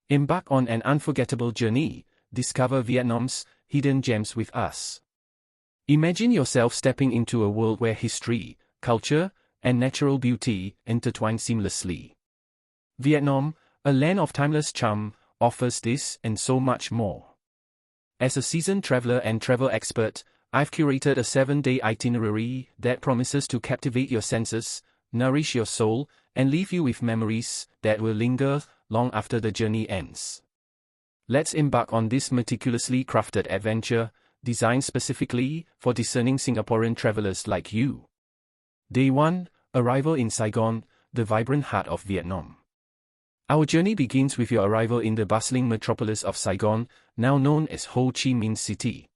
Embark on an unforgettable journey, discover Vietnam's hidden gems with us. Imagine yourself stepping into a world where history, culture, and natural beauty intertwine seamlessly. Vietnam, a land of timeless charm, offers this and so much more. As a seasoned traveler and travel expert, I've curated a 7-day itinerary that promises to captivate your senses, nourish your soul, and leave you with memories that will linger long after the journey ends. Let's embark on this meticulously crafted adventure, designed specifically for discerning Singaporean travelers like you. Day 1, Arrival in Saigon, the vibrant heart of Vietnam. Our journey begins with your arrival in the bustling metropolis of Saigon, now known as Ho Chi Minh City.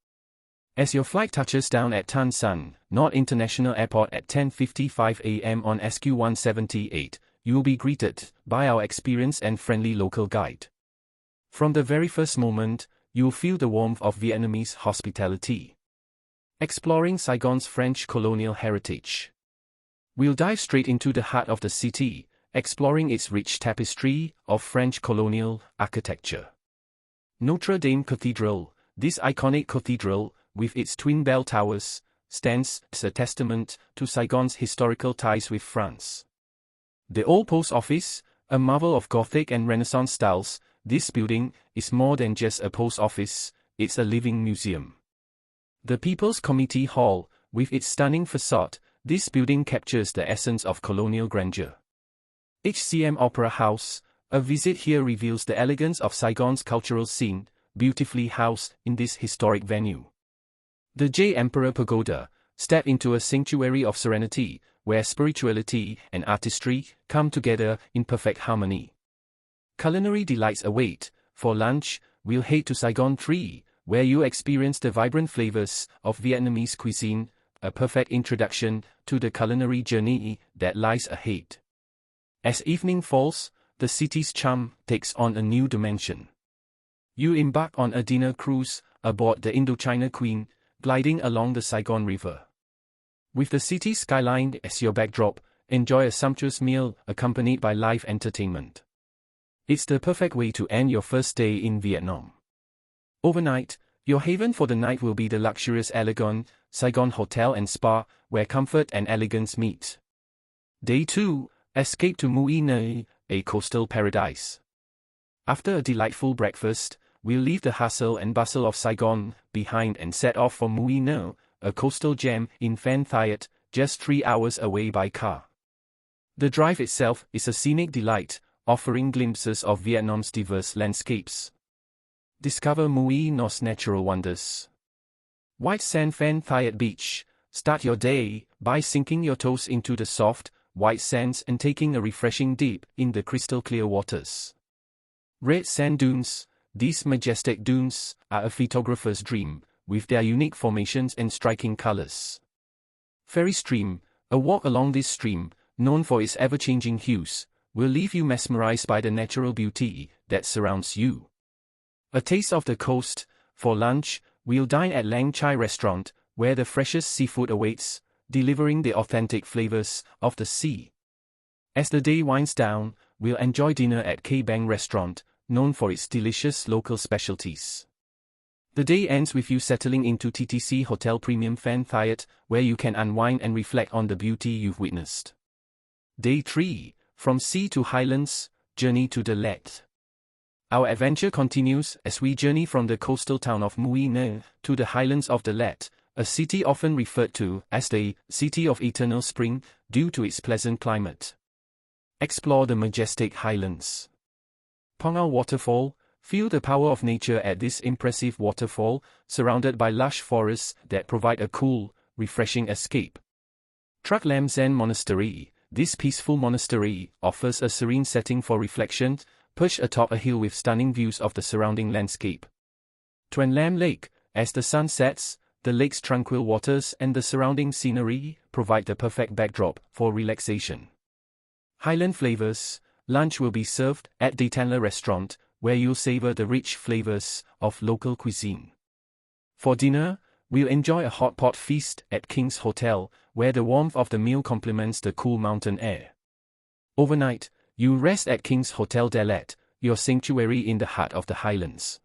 As your flight touches down at Tan Son Nhat International Airport at 10:55 a.m. on SQ-178, you will be greeted by our experienced and friendly local guide. From the very first moment, you'll feel the warmth of Vietnamese hospitality. Exploring Saigon's French colonial heritage. We'll dive straight into the heart of the city, exploring its rich tapestry of French colonial architecture. Notre Dame Cathedral, this iconic cathedral, with its twin bell towers, stands as a testament to Saigon's historical ties with France. The old post office, a marvel of Gothic and Renaissance styles, this building is more than just a post office, it's a living museum. The People's Committee Hall, with its stunning facade, this building captures the essence of colonial grandeur. HCM Opera House, a visit here reveals the elegance of Saigon's cultural scene, beautifully housed in this historic venue. The J Emperor Pagoda, step into a sanctuary of serenity, where spirituality and artistry come together in perfect harmony. Culinary delights await. For lunch, we'll head to Saigon 3, where you experience the vibrant flavors of Vietnamese cuisine, a perfect introduction to the culinary journey that lies ahead. As evening falls, the city's charm takes on a new dimension. You embark on a dinner cruise aboard the Indochina Queen, gliding along the Saigon River. With the city skyline as your backdrop, enjoy a sumptuous meal accompanied by live entertainment. It's the perfect way to end your first day in Vietnam. Overnight, your haven for the night will be the luxurious Elegant Saigon Hotel and Spa, where comfort and elegance meet. Day 2, escape to Mui Ne, a coastal paradise. After a delightful breakfast, we'll leave the hustle and bustle of Saigon behind and set off for Mui Ne, a coastal gem in Phan Thiet, just 3 hours away by car. The drive itself is a scenic delight, offering glimpses of Vietnam's diverse landscapes. Discover Mui Ne's natural wonders. White sand Phan Thiet Beach. Start your day by sinking your toes into the soft, white sands and taking a refreshing dip in the crystal clear waters. Red sand dunes. These majestic dunes are a photographer's dream, with their unique formations and striking colors. Ferry Stream. A walk along this stream, known for its ever-changing hues, will leave you mesmerized by the natural beauty that surrounds you. A taste of the coast. For lunch, we'll dine at Lang Chai Restaurant, where the freshest seafood awaits, delivering the authentic flavors of the sea. As the day winds down, we'll enjoy dinner at K Bang Restaurant, known for its delicious local specialties. The day ends with you settling into TTC Hotel Premium Phan Thiet, where you can unwind and reflect on the beauty you've witnessed. Day 3, from sea to highlands, journey to Da Lat. Our adventure continues as we journey from the coastal town of Mui Ne to the highlands of Da Lat, a city often referred to as the City of Eternal Spring due to its pleasant climate. Explore the majestic highlands. Pongao Waterfall. Feel the power of nature at this impressive waterfall, surrounded by lush forests that provide a cool, refreshing escape. Truc Lam Zen Monastery. This peaceful monastery offers a serene setting for reflection, perched atop a hill with stunning views of the surrounding landscape. Tuan Lam Lake. As the sun sets, the lake's tranquil waters and the surrounding scenery provide the perfect backdrop for relaxation. Highland Flavors. Lunch will be served at the Tanla Restaurant, where you'll savor the rich flavors of local cuisine. For dinner, we'll enjoy a hot pot feast at King's Hotel, where the warmth of the meal complements the cool mountain air. Overnight, you'll rest at King's Hotel Da Lat, your sanctuary in the heart of the highlands.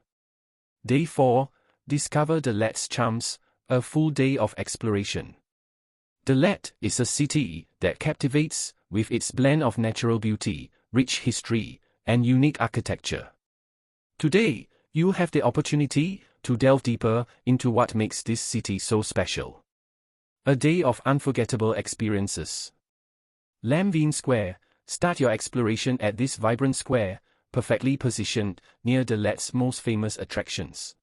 Day 4, discover Da Lat's charms, a full day of exploration. Da Lat is a city that captivates with its blend of natural beauty, rich history, and unique architecture. Today, you have the opportunity to delve deeper into what makes this city so special. A day of unforgettable experiences. Lam Vien Square, start your exploration at this vibrant square, perfectly positioned near Da Lat's most famous attractions.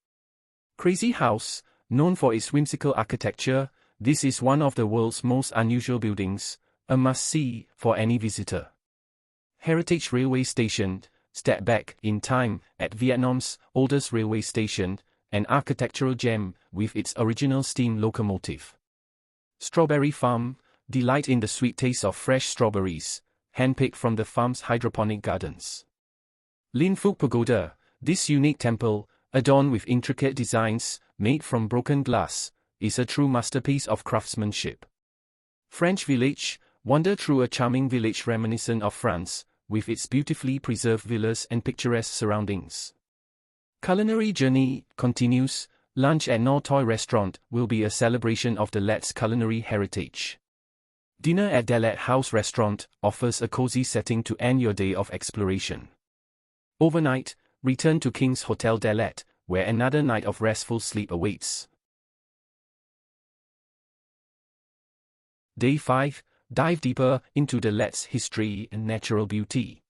Crazy House, known for its whimsical architecture, this is one of the world's most unusual buildings, a must-see for any visitor. Heritage Railway Station, step back in time at Vietnam's oldest railway station, an architectural gem with its original steam locomotive. Strawberry Farm, delight in the sweet taste of fresh strawberries, handpicked from the farm's hydroponic gardens. Linh Phuc Pagoda, this unique temple, adorned with intricate designs, made from broken glass, is a true masterpiece of craftsmanship. French Village, wander through a charming village reminiscent of France, with its beautifully preserved villas and picturesque surroundings. Culinary journey continues. Lunch at No Toi Restaurant will be a celebration of Da Lat's culinary heritage. Dinner at Da Lat House Restaurant offers a cozy setting to end your day of exploration. Overnight, return to King's Hotel Da Lat, where another night of restful sleep awaits. Day 5, dive deeper into Da Lat's history and natural beauty.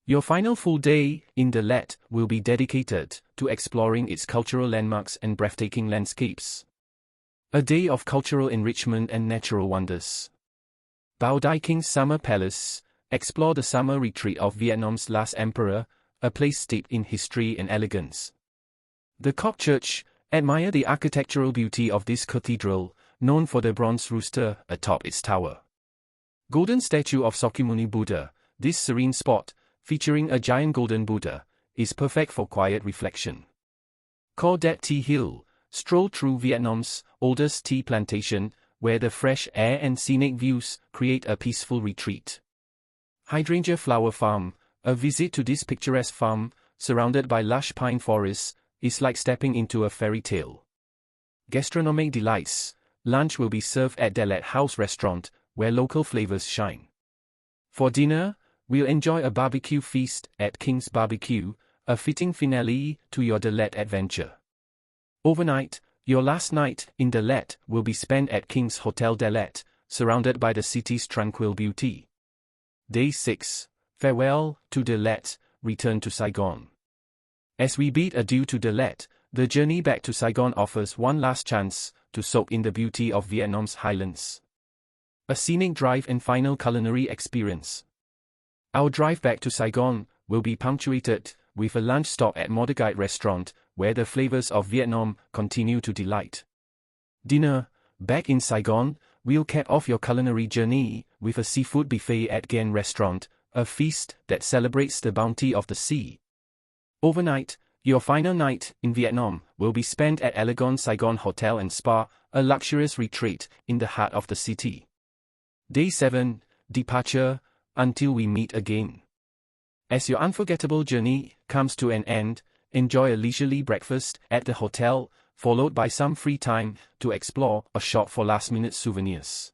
Your final full day in Da Lat will be dedicated to exploring its cultural landmarks and breathtaking landscapes. A day of cultural enrichment and natural wonders. Bao Dai King's Summer Palace, explore the summer retreat of Vietnam's last emperor, a place steeped in history and elegance. The Cop Church, admire the architectural beauty of this cathedral, known for the bronze rooster atop its tower. Golden statue of Sakyamuni Buddha, this serene spot, featuring a giant golden Buddha, is perfect for quiet reflection. Co Dat Tea Hill, stroll through Vietnam's oldest tea plantation, where the fresh air and scenic views create a peaceful retreat. Hydrangea Flower Farm, a visit to this picturesque farm, surrounded by lush pine forests, is like stepping into a fairy tale. Gastronomic delights, lunch will be served at Da Lat House Restaurant, where local flavors shine. For dinner, we'll enjoy a barbecue feast at King's Barbecue, a fitting finale to your Da Lat adventure. Overnight, your last night in Da Lat will be spent at King's Hotel Da Lat, surrounded by the city's tranquil beauty. Day 6, farewell to Da Lat, return to Saigon. As we bid adieu to Da Lat, the journey back to Saigon offers one last chance to soak in the beauty of Vietnam's highlands. A scenic drive and final culinary experience. Our drive back to Saigon will be punctuated with a lunch stop at Mordecai Restaurant, where the flavors of Vietnam continue to delight. Dinner, back in Saigon, we'll cap off your culinary journey with a seafood buffet at Gan Restaurant, a feast that celebrates the bounty of the sea. Overnight, your final night in Vietnam will be spent at Elegant Saigon Hotel and Spa, a luxurious retreat in the heart of the city. Day 7, departure, until we meet again. As your unforgettable journey comes to an end, enjoy a leisurely breakfast at the hotel, followed by some free time to explore or shop for last-minute souvenirs.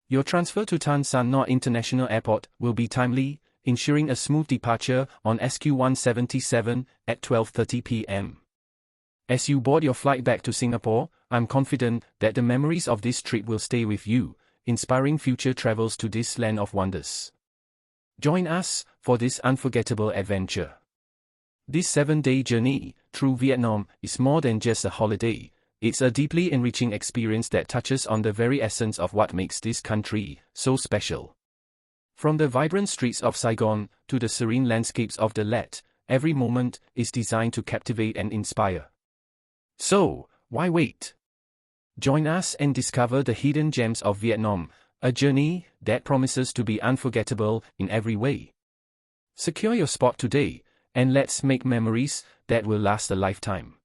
Your transfer to Tan Son Nhut International Airport will be timely, ensuring a smooth departure on SQ-177 at 12:30 p.m. As you board your flight back to Singapore, I'm confident that the memories of this trip will stay with you, inspiring future travels to this land of wonders. Join us for this unforgettable adventure. This 7-day journey through Vietnam is more than just a holiday. It's a deeply enriching experience that touches on the very essence of what makes this country so special. From the vibrant streets of Saigon to the serene landscapes of Da Lat, every moment is designed to captivate and inspire. So, why wait? Join us and discover the hidden gems of Vietnam, a journey that promises to be unforgettable in every way. Secure your spot today, and let's make memories that will last a lifetime.